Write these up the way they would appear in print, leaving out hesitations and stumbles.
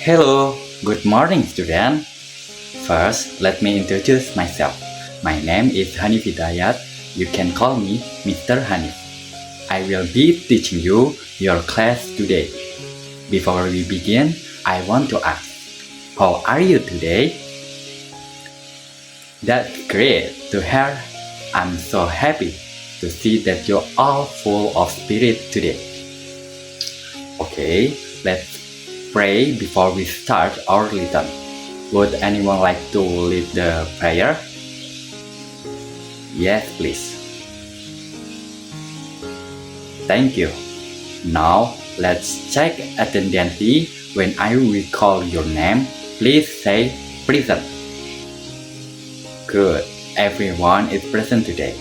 Hello, good morning, student. First, let me introduce myself. My name is Hanif Hidayat. You can call me Mr. Hanif. I will be teaching you your class today. Before we begin, I want to ask, how are you today? That's great to hear. I'm so happy to see that you're all full of spirit today. Okay, let's pray before we start our lesson. Would anyone like to lead the prayer? Yes, please. Thank you. Now, let's check attendance. When I will call your name, please say present. Good. Everyone is present today.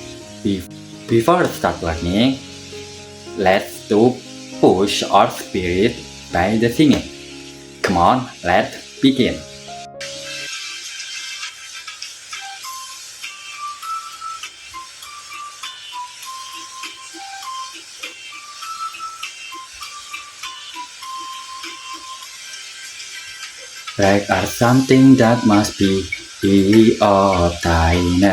Before start learning, let's do push our spirit by the singing. Come on, let's begin. Rights are something that must be obtained.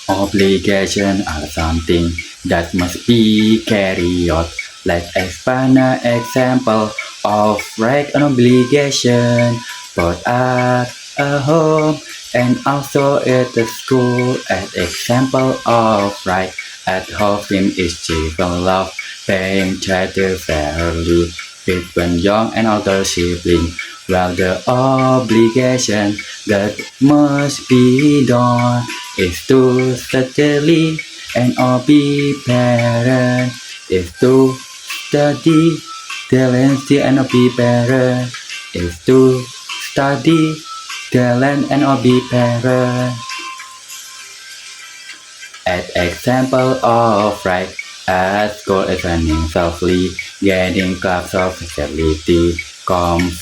Obligations are something that must be carried out. Let's expand an example of right and obligation, both at a home and also at the school. An example of right at home is children love, paying child fairly between young and older siblings. Well, the obligation that must be done is to study and obey parent, is to study, talent and obey parent, is to study, talent and obey parent. An example of right at school is running softly, getting class of facility comfortably.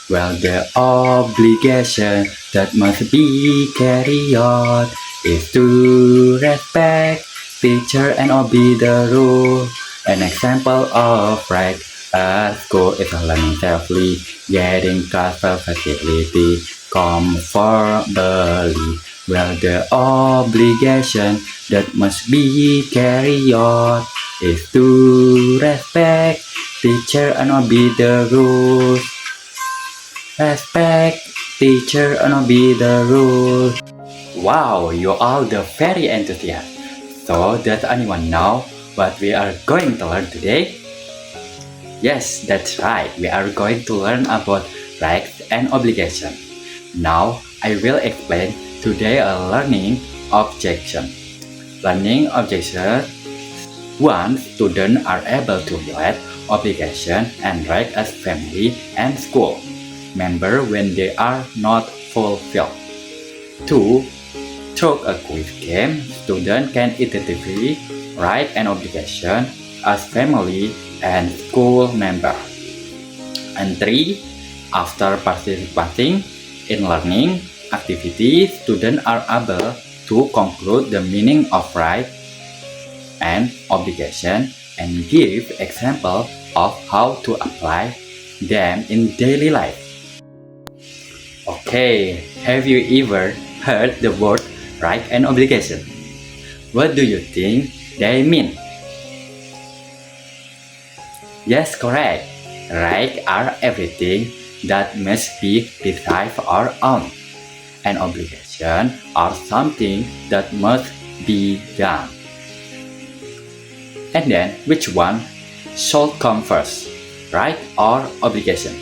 Well, the obligation that must be carried out is to respect teacher and obey the rule. An example of right at school is learning safely, getting class of facility comfortably. Well, the obligation that must be carried out is to respect teacher and obey the rules. Respect teacher and obey the rules. Wow, you all the very enthusiastic. So, does anyone know what we are going to learn today? Yes, that's right. We are going to learn about rights and obligation. Now, I will explain today a learning objection. Learning objection. One, students are able to relate obligation and right as family and school member when they are not fulfilled. Two, through a quiz game, students can identify right and obligation as family and school member. And three, after participating in learning activities, students are able to conclude the meaning of right and obligation and give example of how to apply them in daily life. Okay, have you ever heard the word right and obligation? What do you think they mean? Yes, correct. Rights are everything that must be decided or owned, and obligation are something that must be done. And then, which one should come first, right or obligation?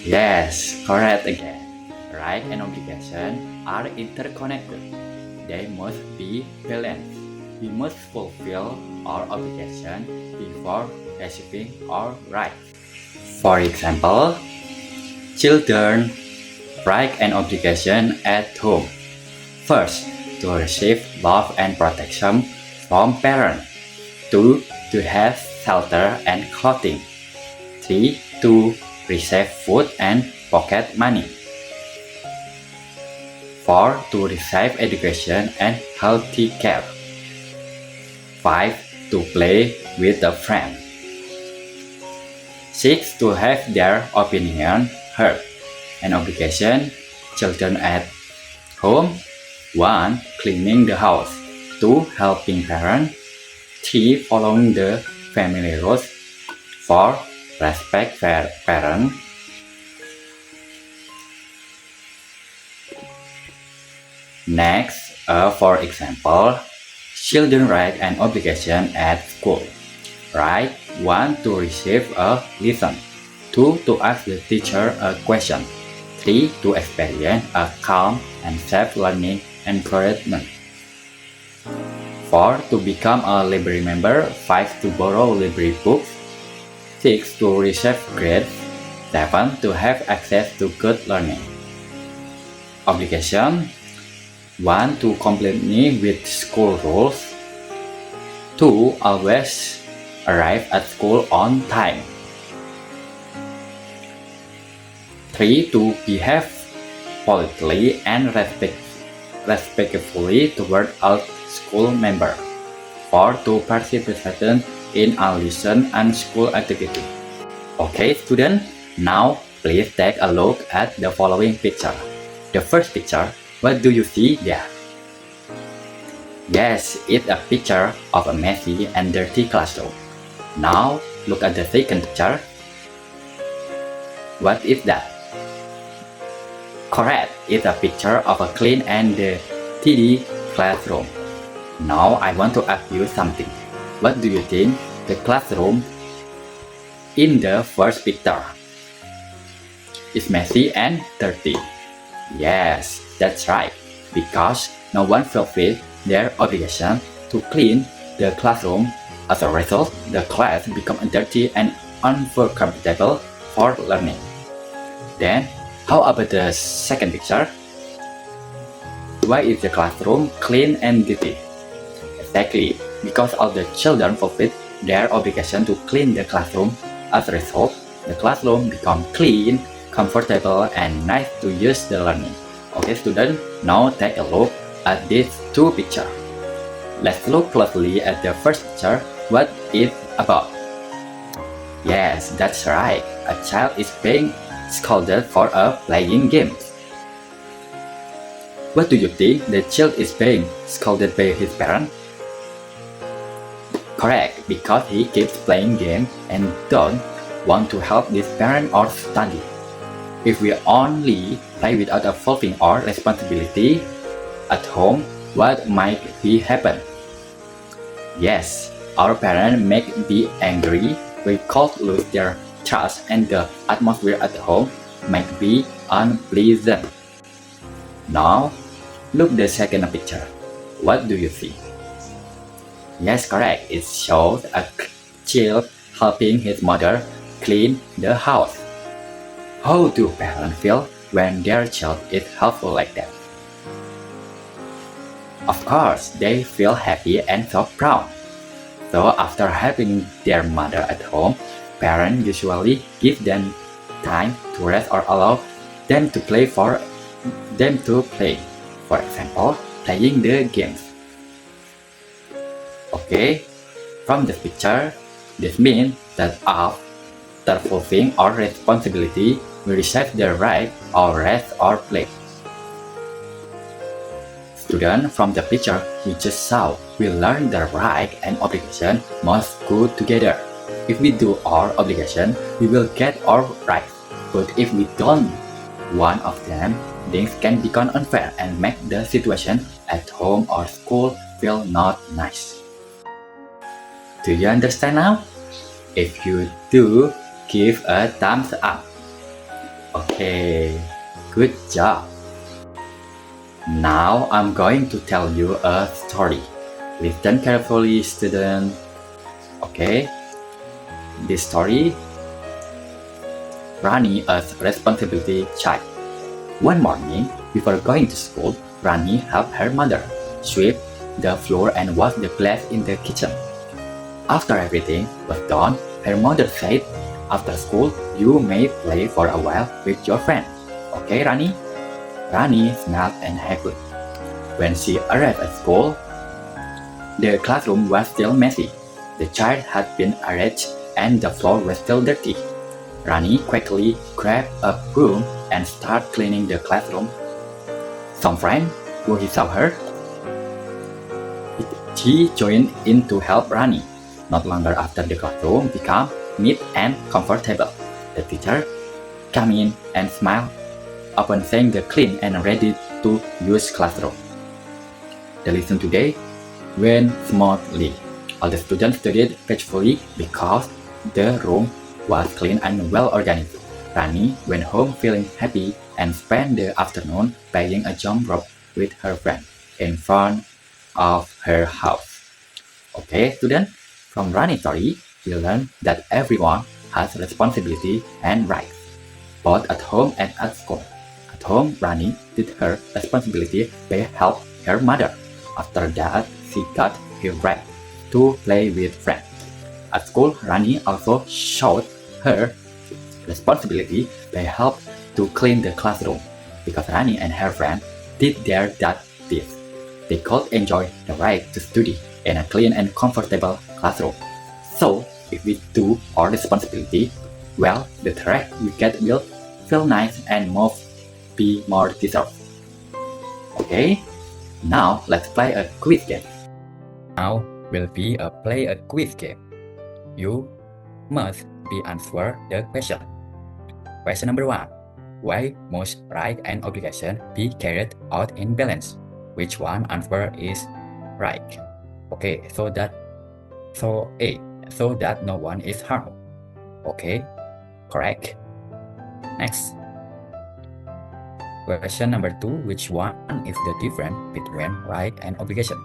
Yes, correct again. Right and obligation are interconnected. They must be balanced. We must fulfill our obligation before receiving our rights. For example, children right and obligation at home. First, to receive love and protection from parents. 2. To have shelter and clothing. 3. To receive food and pocket money. 4. To receive education and healthy care. 5. To play with a friend. 6. To have their opinion heard. An obligation. Children at home. 1. Cleaning the house. 2. Helping parents. 3. Following the family rules. 4. Respect parents. Next, for example, children write an obligation at school. Write 1. To receive a lesson. 2. To ask the teacher a question. 3. To experience a calm and safe learning environment. 4. To become a library member. 5. To borrow library books. 6. To receive grades. 7. To have access to good learning. Obligation. 1. To comply with school rules. 2. Always arrive at school on time. 3. To behave politely and respectfully toward all school members. 4. To participate in a lesson and school activity. Okay, students, now please take a look at the following picture. The first picture, what do you see there? Yes, it's a picture of a messy and dirty classroom. Now, look at the second picture. What is that? Correct, it's a picture of a clean and tidy classroom. Now, I want to ask you something. What do you think the classroom in the first picture is messy and dirty? Yes, that's right, because no one fulfilled their obligation to clean the classroom. As a result, the class becomes dirty and uncomfortable for learning. Then, how about the second picture? Why is the classroom clean and dirty? Exactly, because all the children fulfilled their obligation to clean the classroom. As a result, the classroom becomes clean, comfortable, and nice to use the learning. Okay, students, now take a look at these two pictures. Let's look closely at the first picture. What it's about? Yes, that's right. A child is being scolded for playing games. What do you think the child is being scolded by his parent? Correct, because he keeps playing games and don't want to help his parent or study. If we only play without fulfilling our responsibility at home, what might be happen? Yes, our parents might be angry, we could lose their trust, and the atmosphere at home might be unpleasant. Now, look the second picture. What do you see? Yes, correct. It shows a child helping his mother clean the house. How do parents feel when their child is helpful like that? Of course, they feel happy and so proud. So after helping their mother at home, parents usually give them time to rest or allow them to play. For example, playing the games. Okay, from the picture, this means that after fulfilling our responsibility, we receive the right or rest or play. Students, from the picture we just saw, we learned the right and obligation must go together. If we do our obligation, we will get our right. But if we don't one of them, things can become unfair and make the situation at home or school feel not nice. Do you understand now? If you do, give a thumbs up. Okay, good job. Now I'm going to tell you a story. Listen carefully, student. Okay, this story, Rani, a responsibility child. One morning, before going to school, Rani helped her mother sweep the floor and wash the glass in the kitchen. After everything was done, her mother said, "After school, you may play for a while with your friend. Okay, Rani?" Rani smiled and happy. When she arrived at school, the classroom was still messy. The child had been arranged and the floor was still dirty. Rani quickly grabbed a broom and started cleaning the classroom. Some friend who saw her, she joined in to help Rani. Not longer after the classroom became neat and comfortable. The teacher came in and smiled upon seeing the clean and ready to use classroom. The lesson today went smoothly. All the students studied peacefully because the room was clean and well organized. Rani went home feeling happy and spent the afternoon playing a jump rope with her friend in front of her house. Okay, students, from Rani's story, we learn that everyone has responsibility and rights, both at home and at school. At home, Rani did her responsibility by help her mother. After that, she got her right to play with friends. At school, Rani also showed her responsibility by help to clean the classroom. Because Rani and her friend did their this, they could enjoy the right to study in a clean and comfortable classroom. So, if we do our responsibility, well, the right we get will feel nice and be more deserved. Okay, now let's play a quiz game. Now will be play a quiz game. You must be answer the question. Question number 1. Why must right and obligation be carried out in balance? Which one answer is right? Okay, so A, so that no one is harmed. Okay, correct. Next. Question number 2. Which one is the difference between right and obligation?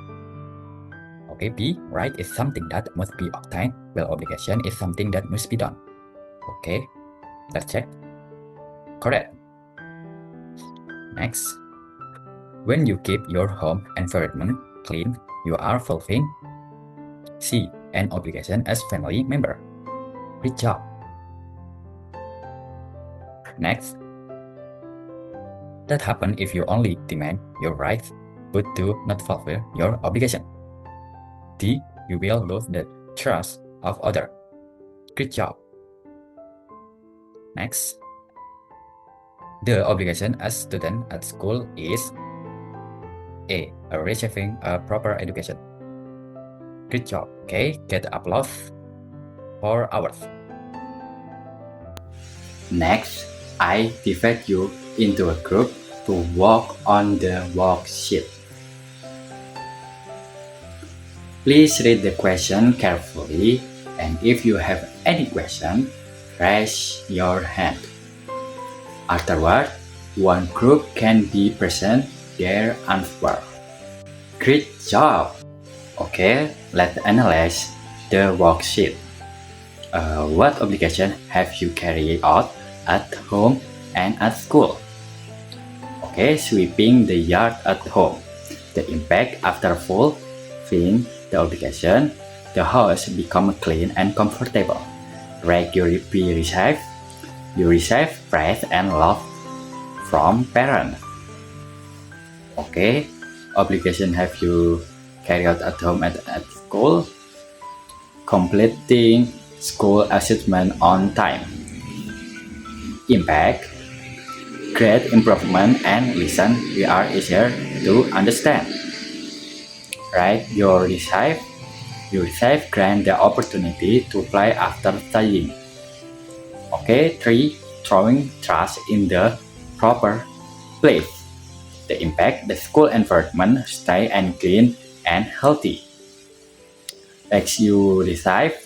Okay, B. Right is something that must be obtained, while obligation is something that must be done. Okay, let's check. Correct. Next. When you keep your home environment clean, you are fulfilling C. An obligation as family member. Good job. Next. That happens if you only demand your rights but do not fulfill your obligation. D. You will lose the trust of others. Good job. Next. The obligation as student at school is A. Receiving a proper education. Good job. Okay, get applause for ours. Next, I divide you into a group to work on the worksheet. Please read the question carefully, and if you have any question, raise your hand. Afterward, one group can be present their answer. Great job! Okay, let's analyze the worksheet. What obligation have you carried out at home and at school? Okay, sweeping the yard at home. The impact after fulfilling the obligation, the house become clean and comfortable. Regularly you receive praise and love from parents. Okay, obligation have you carried out at home and at school? Completing school assignment on time. Impact, great improvement and listen we are easier to understand. Right, you receive grant the opportunity to play after studying. Okay, 3. Throwing trash in the proper place. The impact the school environment stay and clean and healthy. Makes you receive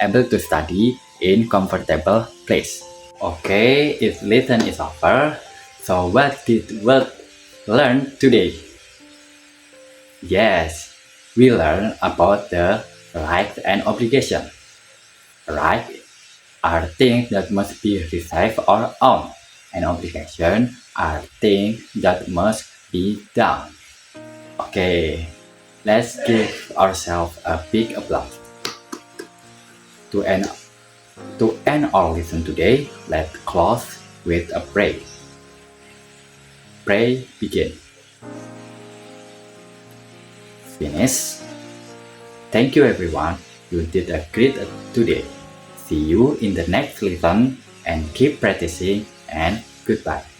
able to study in comfortable place. Okay, its lesson is over. So what did we learn today? Yes, we learned about the rights and obligation. Rights are things that must be received or owned, and obligation are things that must be done. Okay, let's give ourselves a big applause. To end our lesson today, let's close with a prayer. Pray begin. Finish. Thank you everyone. You did a great today. See you in the next lesson and keep practicing and goodbye.